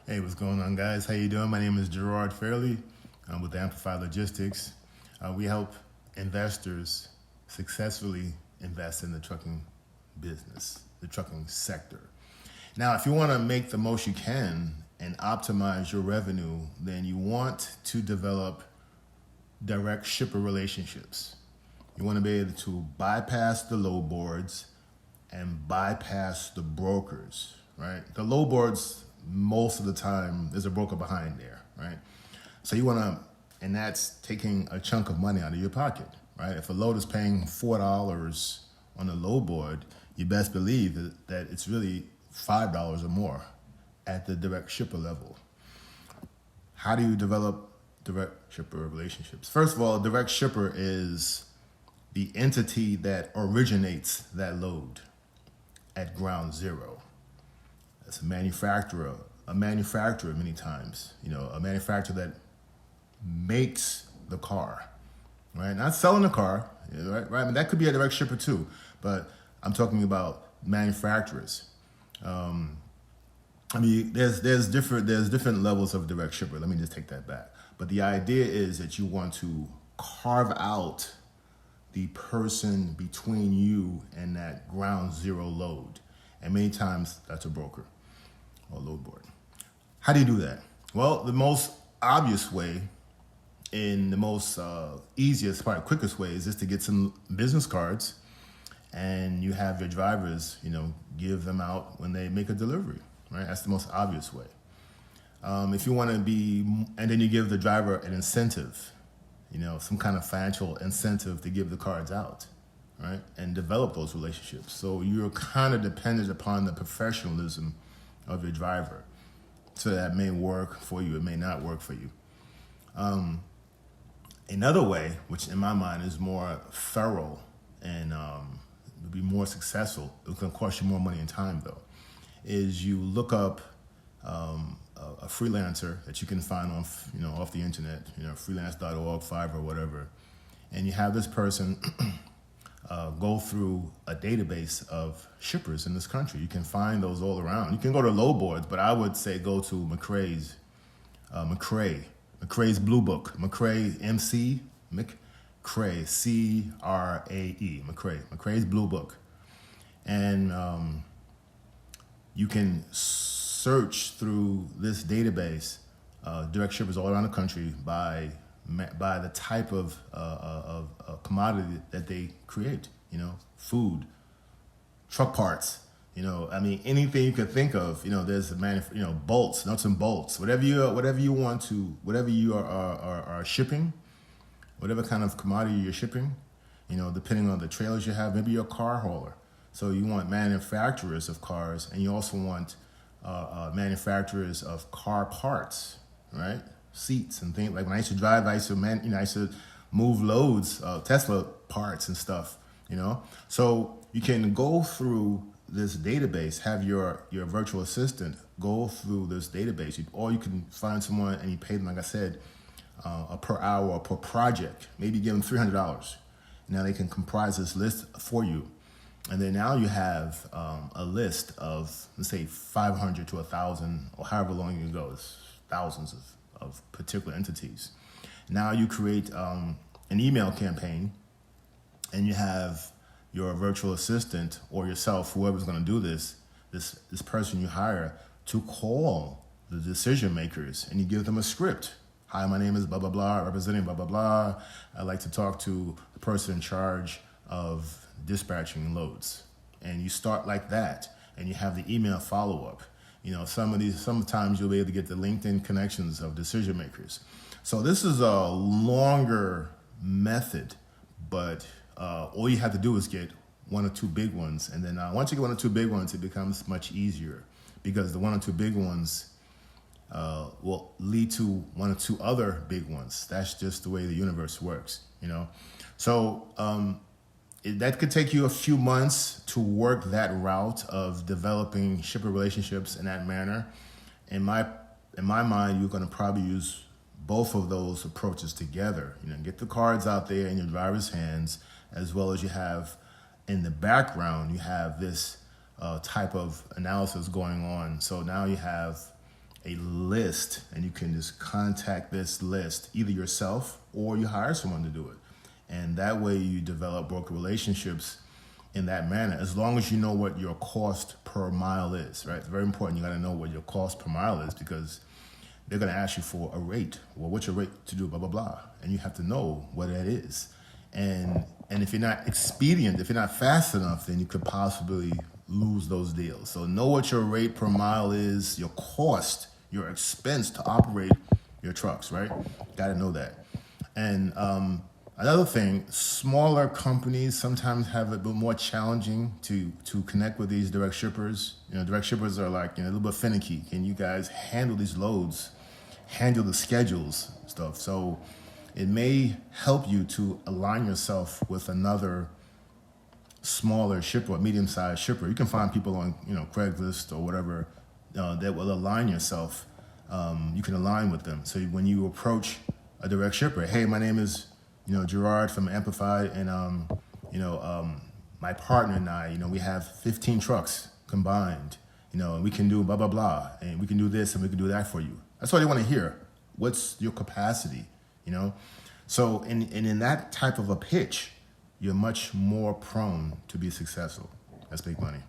Hey, what's going on, guys? How you doing? My name is Gerard Fairley. I'm with Amplify Logistics. We help investors successfully invest in the trucking business, the trucking sector. Now, if you want to make the most you can and optimize your revenue, then you want to develop direct shipper relationships. You want to be able to bypass the low boards and bypass the brokers, right? The low boards, most of the time, there's a broker behind there, right? So you want to, and that's taking a chunk of money out of your pocket, right? If a load is paying $4 on a low board, you best believe that it's really $5 or more at the direct shipper level. How do you develop direct shipper relationships? First of all, direct shipper is the entity that originates that load at ground zero. It's a manufacturer many times, a manufacturer that makes the car, right? Not selling the car, right? I mean, that could be a direct shipper too, but I'm talking about manufacturers. There's different levels of direct shipper. Let me just take that back. But the idea is that you want to carve out the person between you and that ground zero load. And many times that's a broker or load board. How do you do that? Well, the most obvious way and the most easiest, probably quickest way is just to get some business cards and you have your drivers, give them out when they make a delivery, right? That's the most obvious way. If you want to and then you give the driver an incentive, some kind of financial incentive to give the cards out, right? And develop those relationships. So you're kind of dependent upon the professionalism of your driver. So that may work for you, it may not work for you. Another way, which in my mind is more thorough and will be more successful, it's going to cost you more money and time though, is you look up a freelancer that you can find off the internet, freelance.org, Fiverr, whatever, and you have this person go through a database of shippers in this country. You can find those all around. You can go to low boards, but I would say go to McCrae's Blue Book, McCrae, M-C, McCrae, C-R-A-E, McCrae's Blue Book. And you can search through this database, direct shippers all around the country by the type of commodity that they create, food, truck parts, anything you could think of, there's bolts, nuts and bolts, whatever you are shipping, whatever kind of commodity you're shipping, depending on the trailers you have, maybe you're a car hauler. So you want manufacturers of cars, and you also want manufacturers of car parts, right? Seats and things. Like when I used to drive, I used to move loads, Tesla parts and stuff, So you can go through this database, have your virtual assistant go through this database, or you can find someone and you pay them, like I said, per hour or per project. Maybe give them $300. Now they can comprise this list for you. And then now you have a list of, let's say, 500 to 1,000, or however long you go. It's thousands of particular entities. Now you create an email campaign, and you have your virtual assistant or yourself, whoever's going to do this person you hire, to call the decision makers, and you give them a script. Hi, my name is blah, blah, blah, representing blah, blah, blah. I'd like to talk to the person in charge of dispatching loads. And you start like that, and you have the email follow-up. Sometimes you'll be able to get the LinkedIn connections of decision makers. So this is a longer method, but all you have to do is get one or two big ones. And then once you get one or two big ones, it becomes much easier, because the one or two big ones will lead to one or two other big ones. That's just the way the universe works, So that could take you a few months to work that route of developing shipper relationships in that manner. In my mind, you're going to probably use both of those approaches together. Get the cards out there in your driver's hands, as well as you have in the background, you have this type of analysis going on. So now you have a list, and you can just contact this list, either yourself or you hire someone to do it. And that way you develop broker relationships in that manner, as long as you know what your cost per mile is, right? It's very important. You got to know what your cost per mile is, because they're going to ask you for a rate. Well, what's your rate to do blah, blah, blah? And you have to know what that is. And if you're not expedient, if you're not fast enough, then you could possibly lose those deals. So know what your rate per mile is, your cost, your expense to operate your trucks, right? Got to know that. And another thing, smaller companies sometimes have it a bit more challenging to connect with these direct shippers. Direct shippers are like, a little bit finicky. Can you guys handle these loads, handle the schedules, stuff? So it may help you to align yourself with another smaller shipper, or medium-sized shipper. You can find people on, Craigslist or whatever that will align yourself. You can align with them. So when you approach a direct shipper, hey, my name is, Gerard from Amplified, and my partner and I, we have 15 trucks combined, and we can do blah blah blah, and we can do this and we can do that for you. That's what they want to hear. What's your capacity? So in that type of a pitch, you're much more prone to be successful. That's big money.